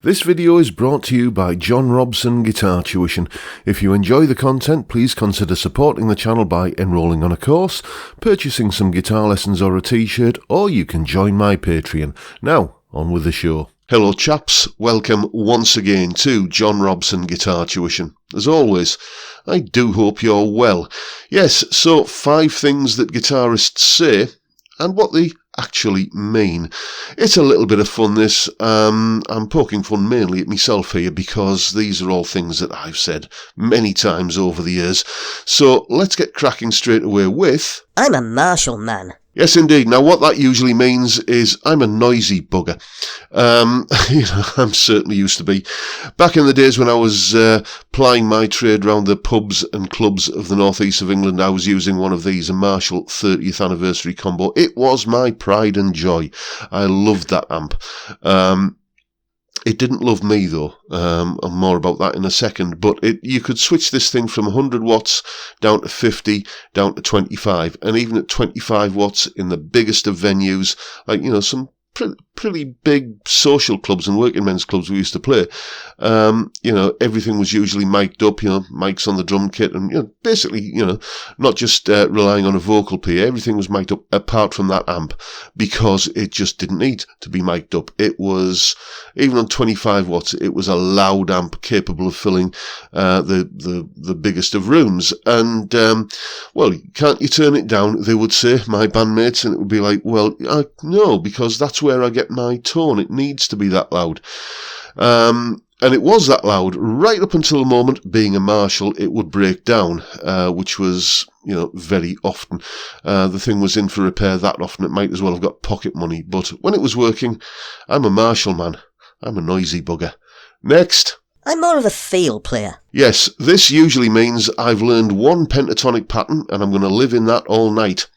This video is brought to you by John Robson Guitar Tuition. If you enjoy the content, please consider supporting the channel by enrolling on a course, purchasing some guitar lessons or a t-shirt, or you can join my Patreon. Now, on with the show. Hello chaps, welcome once again to John Robson Guitar Tuition. As always, I do hope you're well. Yes, so 5 things that guitarists say and what they actually mean. It's a little bit of fun, this. I'm poking fun mainly at myself here because these are all things that I've said many times over the years. So let's get cracking straight away with... I'm a Marshall man. Yes, indeed. Now, what that usually means is I'm a noisy bugger. I'm certainly used to be. Back in the days when I was plying my trade round the pubs and clubs of the northeast of England, I was using one of these, a Marshall 30th anniversary combo. It was my pride and joy. I loved that amp. It didn't love me, though. More about that in a second. But you could switch this thing from 100 watts down to 50, down to 25. And even at 25 watts in the biggest of venues, like, some pretty big social clubs and working men's clubs we used to play, everything was usually mic'd up, mics on the drum kit, and, basically, not just relying on a vocal PA, everything was mic'd up apart from that amp, because it just didn't need to be mic'd up. It was, even on 25 watts, it was a loud amp capable of filling the biggest of rooms. And, can't you turn it down, they would say, my bandmates, and it would be like, well, no, because that's where I get my tone. It needs to be that loud. And it was that loud right up until the moment, being a Marshall, it would break down, which was, very often. The thing was in for repair that often, it might as well have got pocket money. But when it was working, I'm a Marshall man. I'm a noisy bugger. Next. I'm more of a feel player. Yes, this usually means I've learned one pentatonic pattern and I'm going to live in that all night.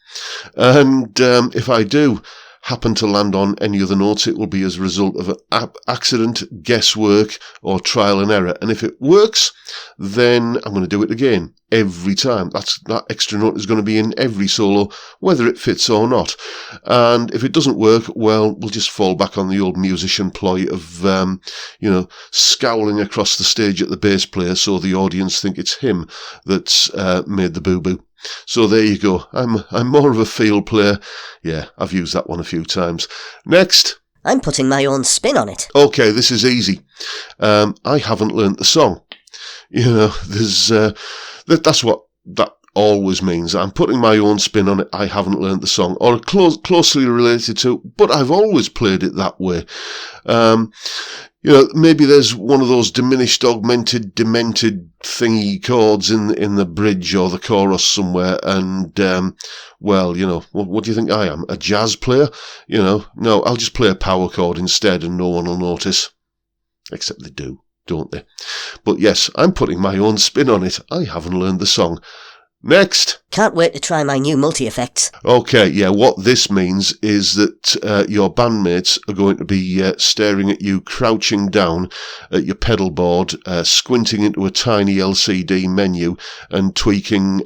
And if I do happen to land on any other notes, it will be as a result of an accident, guesswork, or trial and error. And if it works, then I'm going to do it again every time. That extra note is going to be in every solo, whether it fits or not. And if it doesn't work, well, we'll just fall back on the old musician ploy of, scowling across the stage at the bass player so the audience think it's him that's made the boo-boo. So there you go. I'm more of a feel player. Yeah, I've used that one a few times. Next. I'm putting my own spin on it. Okay, this is easy. I haven't learnt the song. There's that's what that always means. I'm putting my own spin on it. I haven't learnt the song, or closely related to, but I've always played it that way. Maybe there's one of those diminished, augmented, demented thingy chords in the bridge or the chorus somewhere, and, what do you think I am? A jazz player? No, I'll just play a power chord instead and no one will notice. Except they do, don't they? But yes, I'm putting my own spin on it. I haven't learned the song. Next. Can't wait to try my new multi-effects. Okay, yeah, what this means is that your bandmates are going to be staring at you, crouching down at your pedal board, squinting into a tiny LCD menu and tweaking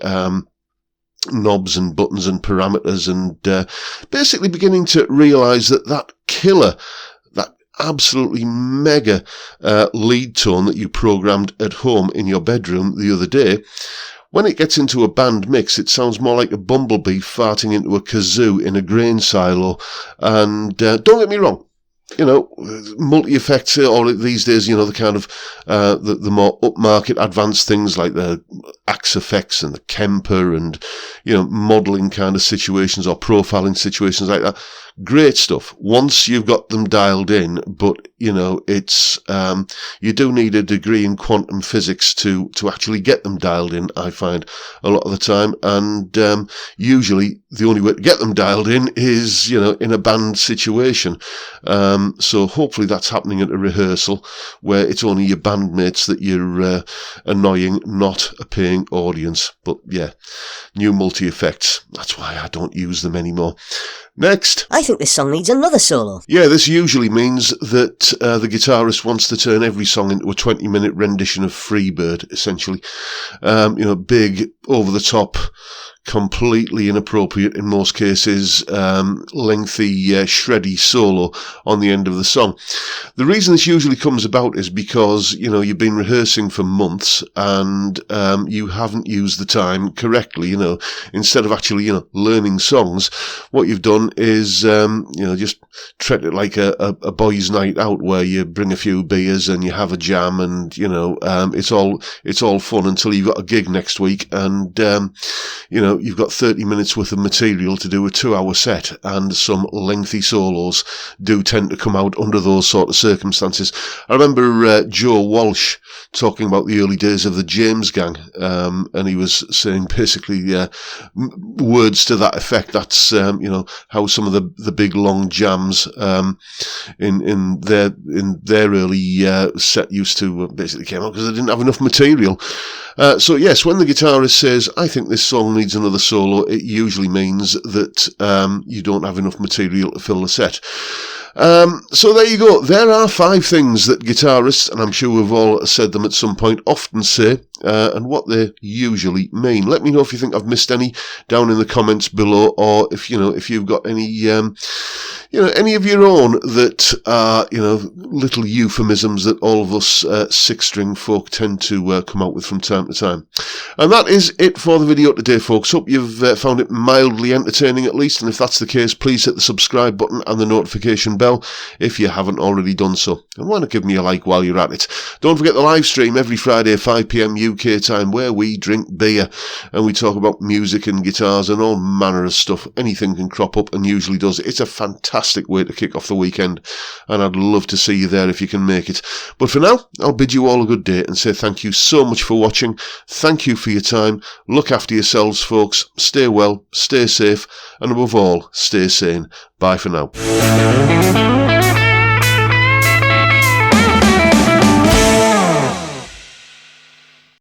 knobs and buttons and parameters, and basically beginning to realise that killer, that absolutely mega lead tone that you programmed at home in your bedroom the other day, when it gets into a band mix, it sounds more like a bumblebee farting into a kazoo in a grain silo. And don't get me wrong, multi-effects, or these days, the kind of the more upmarket advanced things like the Axe effects and the Kemper and, modelling kind of situations or profiling situations like that. Great stuff once you've got them dialed in, but it's you do need a degree in quantum physics to actually get them dialed in, I find, a lot of the time. And usually the only way to get them dialed in is in a band situation. So hopefully that's happening at a rehearsal where it's only your bandmates that you're annoying, not a paying audience. But yeah, new multi-effects, that's why I don't use them anymore. Next. I think this song needs another solo. Yeah, this usually means that the guitarist wants to turn every song into a 20-minute rendition of Freebird, essentially. Big, over-the-top, completely inappropriate, in most cases, lengthy, shreddy solo on the end of the song. The reason this usually comes about is because, you've been rehearsing for months and you haven't used the time correctly, instead of actually, learning songs. What you've done is, just treat it like a boys' night out where you bring a few beers and you have a jam and, it's all fun until you've got a gig next week and, you've got 30 minutes worth of material to do a 2-hour set, and some lengthy solos do tend to come out under those sort of circumstances. I remember Joe Walsh talking about the early days of the James Gang, and he was saying basically words to that effect. That's how some of the big long jams in their early set used to basically came out because they didn't have enough material. So yes, when the guitarist says, I think this song needs another solo, it usually means that you don't have enough material to fill the set. So there you go. There are 5 things that guitarists, and I'm sure we've all said them at some point, often say, and what they usually mean. Let me know if you think I've missed any down in the comments below, or if you've got any any of your own that are little euphemisms that all of us 6-string folk tend to come out with from time to time. And that is it for the video today, folks. Hope you've found it mildly entertaining at least, and if that's the case, please hit the subscribe button and the notification bell if you haven't already done so. And why not give me a like while you're at it. Don't forget the live stream every Friday at 5 PM UK time, where we drink beer and we talk about music and guitars and all manner of stuff. Anything can crop up, and usually does. It's a fantastic way to kick off the weekend, and I'd love to see you there if you can make it. But for now, I'll bid you all a good day and say thank you so much for watching. Thank you for your time. Look after yourselves, folks. Stay well, stay safe, and above all, stay sane. Bye for now.